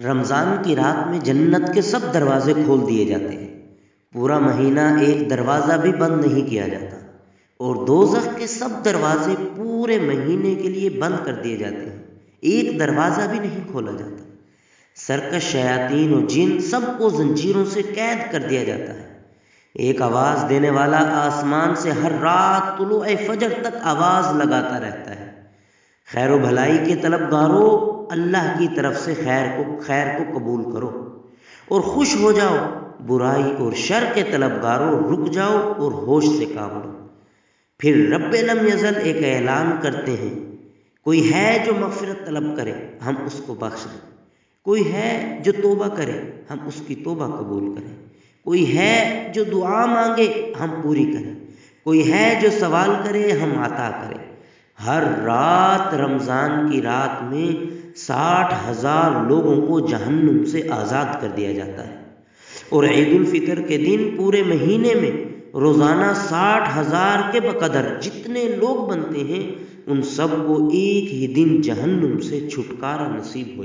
رمضان کی رات میں جنت کے سب دروازے کھول دیے جاتے ہیں، پورا مہینہ ایک دروازہ بھی بند نہیں کیا جاتا، اور دوزخ کے سب دروازے پورے مہینے کے لیے بند کر دیے جاتے ہیں، ایک دروازہ بھی نہیں کھولا جاتا۔ سرکش شیاطین و جن سب کو زنجیروں سے قید کر دیا جاتا ہے۔ ایک آواز دینے والا آسمان سے ہر رات طلوع فجر تک آواز لگاتا رہتا ہے، خیر و بھلائی کے طلبگاروں، اللہ کی طرف سے خیر کو قبول کرو اور خوش ہو جاؤ، برائی اور شر کے طلبگاروں رک جاؤ اور ہوش سے کام لو۔ پھر رب لم یزل ایک اعلان کرتے ہیں، کوئی ہے جو مغفرت طلب کرے ہم اس کو بخش دیں، کوئی ہے جو توبہ کرے ہم اس کی توبہ قبول کریں، کوئی ہے جو دعا مانگے ہم پوری کریں، کوئی ہے جو سوال کرے ہم عطا کریں۔ ہر رات رمضان کی رات میں 60,000 لوگوں کو جہنم سے آزاد کر دیا جاتا ہے، اور عید الفطر کے دن پورے مہینے میں روزانہ 60,000 کے بقدر جتنے لوگ بنتے ہیں ان سب کو ایک ہی دن جہنم سے چھٹکارا نصیب ہو جاتا ہے۔